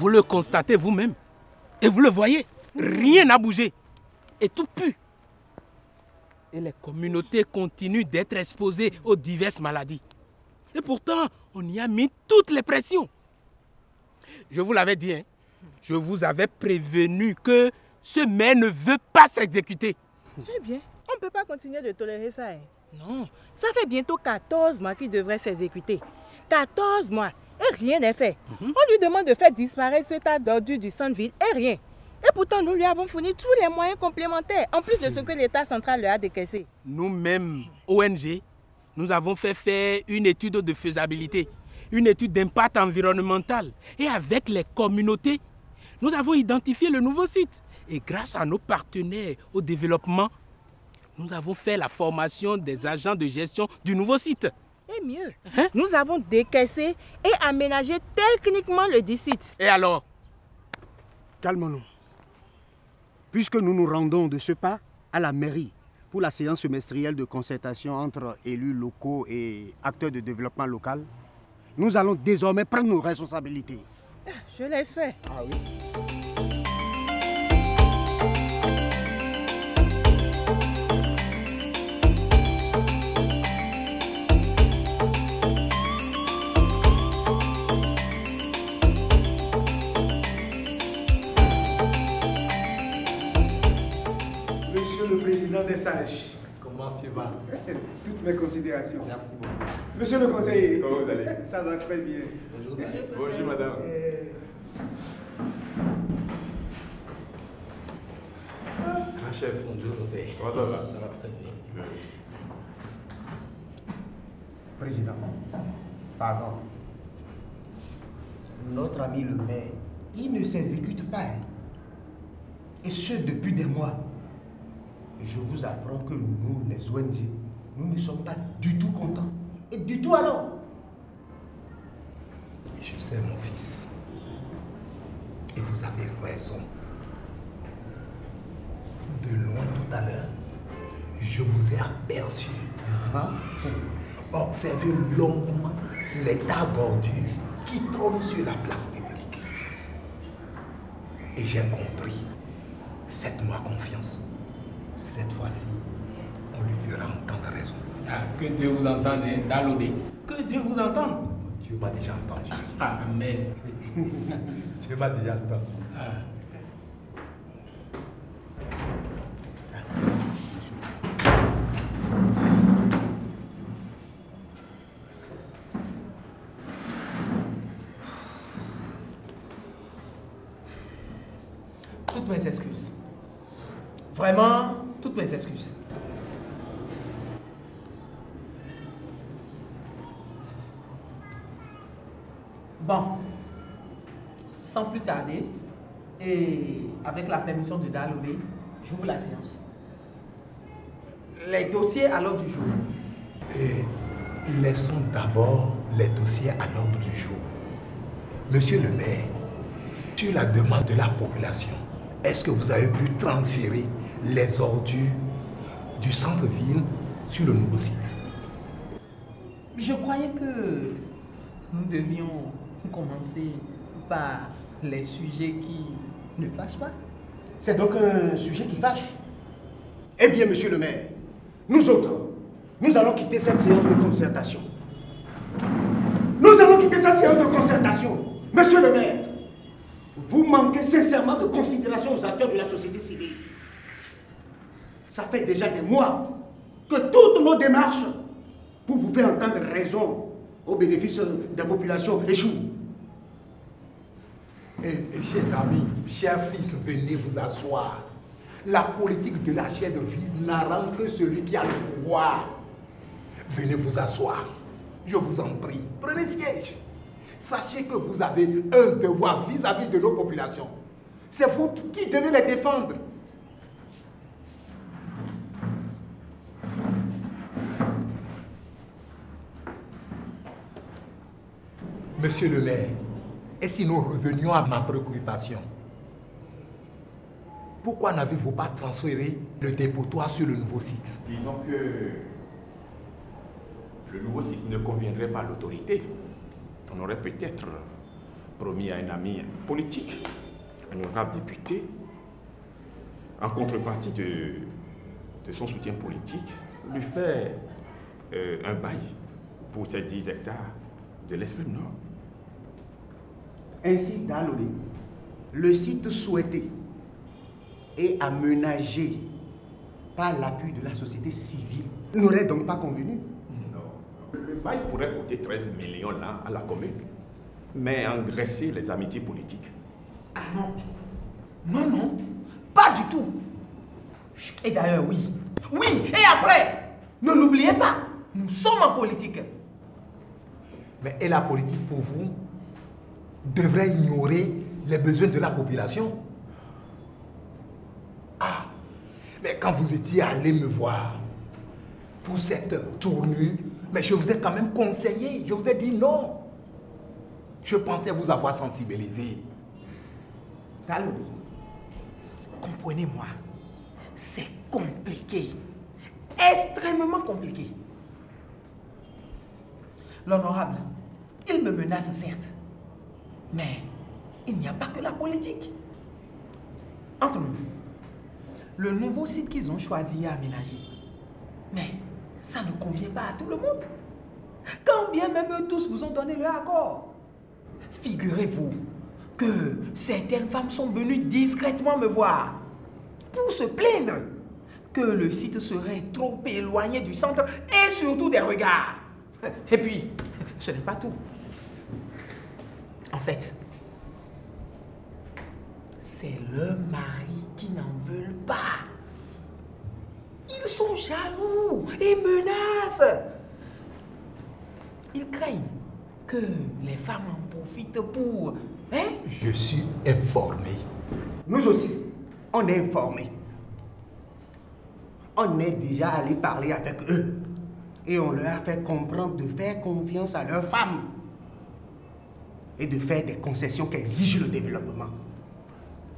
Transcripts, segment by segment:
Vous le constatez vous-même. Et vous le voyez. Rien n'a bougé. Et tout pue. Et les communautés continuent d'être exposées aux diverses maladies. Et pourtant, on y a mis toutes les pressions. Je vous l'avais dit, hein, je vous avais prévenu que ce maire ne veut pas s'exécuter. Eh bien, on ne peut pas continuer de tolérer ça. Hein. Non, ça fait bientôt 14 mois qu'il devrait s'exécuter. 14 mois et rien n'est fait. On lui demande de faire disparaître ce tas d'ordures du centre-ville et rien. Et pourtant, nous lui avons fourni tous les moyens complémentaires, en plus de ce que l'État central leur a décaissé. Nous-mêmes, ONG, nous avons fait faire une étude de faisabilité, une étude d'impact environnemental. Et avec les communautés, nous avons identifié le nouveau site. Et grâce à nos partenaires au développement, nous avons fait la formation des agents de gestion du nouveau site. Et mieux, nous avons décaissé et aménagé techniquement le dit site. Et alors? Calmons-nous. Puisque nous nous rendons de ce pas à la mairie pour la séance semestrielle de concertation entre élus locaux et acteurs de développement local, nous allons désormais prendre nos responsabilités. Je laisse faire. Ah oui. Le président des sages. Comment tu vas? Toutes mes considérations. Merci beaucoup. Monsieur le conseiller. Comment vous allez? Ça va très bien. Bonjour. Bonjour madame. Grand chef. Bonjour conseiller. Comment ça va? Ça va très bien. Président, pardon. Notre ami le maire, il ne s'exécute pas. Hein. Et ce depuis des mois. Je vous apprends que nous, les ONG, nous ne sommes pas du tout contents. Et du tout alors. Je sais mon fils. Et vous avez raison. De loin tout à l'heure, je vous ai aperçu. Observez longuement les tas d'ordures qui trônent sur la place publique. Et j'ai compris. Faites-moi confiance. Cette fois-ci, on lui fera entendre raison. Ah, que Dieu vous entende, hein, Dalodé. Que Dieu vous entende. Dieu m'a déjà entendu. Ah, amen. Dieu m'a déjà entendu. Ah. Toutes mes excuses. Vraiment, toutes mes excuses. Bon, sans plus tarder, et avec la permission de Dalobé, j'ouvre la séance. Les dossiers à l'ordre du jour. Et laissons d'abord les dossiers à l'ordre du jour. Monsieur le maire, sur la demande de la population, est-ce que vous avez pu transférer les ordures du centre-ville sur le nouveau site? Je croyais que nous devions commencer par les sujets qui ne fâchent pas. C'est donc un sujet qui fâche. Eh bien, monsieur le maire, nous autres, nous allons quitter cette séance de concertation. Nous allons quitter cette séance de concertation. Monsieur le maire, vous manquez sincèrement de considération aux acteurs de la société civile. Ça fait déjà des mois que toutes nos démarches pour vous faire entendre raison au bénéfice des populations échouent. Et chers amis, chers fils, venez vous asseoir. La politique de la chaire de ville n'arrange que celui qui a le pouvoir. Venez vous asseoir. Je vous en prie, prenez siège. Sachez que vous avez un devoir vis-à-vis de nos populations. C'est vous qui devez les défendre. Monsieur le maire, et si nous revenions à ma préoccupation, pourquoi n'avez-vous pas transféré le dépotoir sur le nouveau site? Disons que le nouveau site ne conviendrait pas à l'autorité. On aurait peut-être promis à un ami politique, un honorable député, en contrepartie de son soutien politique, lui faire un bail pour ces 10 hectares de l'extrême nord. Ainsi, Dalodé, le site souhaité et aménagé par l'appui de la société civile n'aurait donc pas convenu. Non. Le bail pourrait coûter 13 millions là à la commune, mais engraisser les amitiés politiques. Ah non. Non, non. Pas du tout. Et d'ailleurs, oui. Oui, et après, ne l'oubliez pas, nous sommes en politique. Mais et la politique pour vous devrait ignorer les besoins de la population? Ah, mais quand vous étiez allé me voir pour cette tournure, mais je vous ai quand même conseillé, je vous ai dit non. Je pensais vous avoir sensibilisé. Dalodé, comprenez-moi, c'est compliqué, extrêmement compliqué. L'honorable, il me menace certes, mais il n'y a pas que la politique. Entre nous, le nouveau site qu'ils ont choisi à aménager, mais ça ne convient pas à tout le monde. Quand bien même eux tous vous ont donné leur accord. Figurez-vous que certaines femmes sont venues discrètement me voir pour se plaindre que le site serait trop éloigné du centre et surtout des regards. Et puis, ce n'est pas tout. En fait, c'est le mari qui n'en veulent pas. Ils sont jaloux et menacent. Ils craignent que les femmes en profitent pour... Hein? Je suis informé. Nous aussi, on est informés. On est déjà allé parler avec eux. Et on leur a fait comprendre de faire confiance à leurs femmes. Et de faire des concessions qu'exige le développement.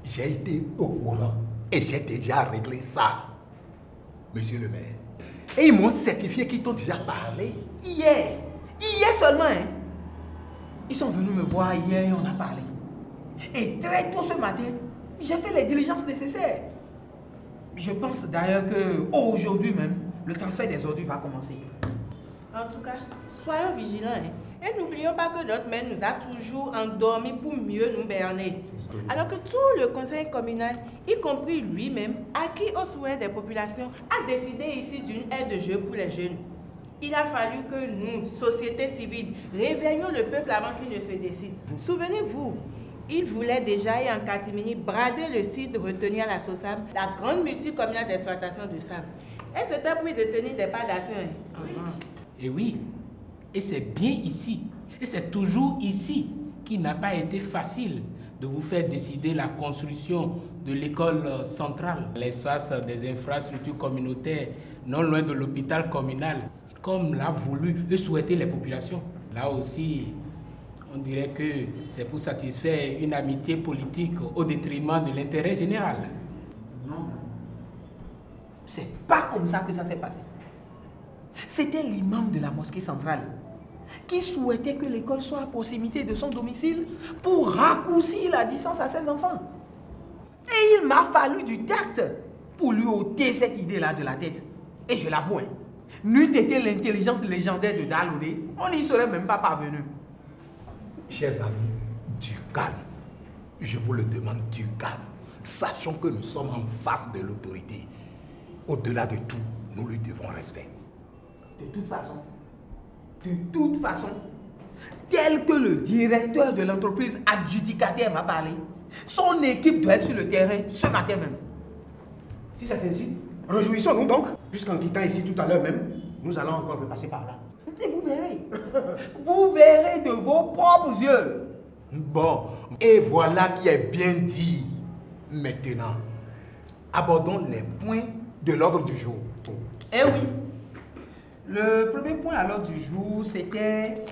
J'ai été au courant et j'ai déjà réglé ça, monsieur le maire. Et ils m'ont certifié qu'ils t'ont déjà parlé. Hier seulement, hein. Ils sont venus me voir hier et on a parlé. Et très tôt ce matin, j'ai fait les diligences nécessaires. Je pense d'ailleurs qu'aujourd'hui même, le transfert des ordures va commencer. En tout cas, soyons vigilants. Hein. Et n'oublions pas que notre maire nous a toujours endormis pour mieux nous berner. Alors que tout le conseil communal, y compris lui-même, acquis au souhait des populations, a décidé ici d'une aire de jeu pour les jeunes. Il a fallu que nous, société civile, réveillions le peuple avant qu'il ne se décide. Souvenez-vous, il voulait déjà y en catimini brader le site de retenir la SOSAM, la grande multicommunale d'exploitation de sable. Et c'était pour y détenir des pas d'action. Et oui, et c'est bien ici, et c'est toujours ici qu'il n'a pas été facile de vous faire décider la construction de l'école centrale, l'espace des infrastructures communautaires non loin de l'hôpital communal, comme l'a voulu et souhaité les populations. Là aussi, on dirait que c'est pour satisfaire une amitié politique au détriment de l'intérêt général. Non, c'est pas comme ça que ça s'est passé. C'était l'imam de la mosquée centrale qui souhaitait que l'école soit à proximité de son domicile pour raccourcir la distance à ses enfants. Et il m'a fallu du tact pour lui ôter cette idée-là de la tête. Et je l'avoue, n'eût été l'intelligence légendaire de Dalodé, on n'y serait même pas parvenu. Chers amis, du calme. Je vous le demande, du calme. Sachons que nous sommes en face de l'autorité. Au-delà de tout, nous lui devons respect. De toute façon, tel que le directeur de l'entreprise adjudicataire m'a parlé, son équipe doit être sur le terrain ce matin même. Si c'est ainsi, réjouissons-nous donc, puisqu'en quittant ici tout à l'heure même, nous allons encore repasser par là. Et vous verrez. Vous verrez de vos propres yeux. Bon, et voilà qui est bien dit. Maintenant, abordons les points de l'ordre du jour. Eh oui. Le premier point à l'ordre du jour, c'était,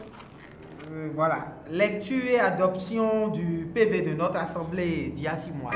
voilà, lecture et adoption du PV de notre assemblée d'il y a 6 mois.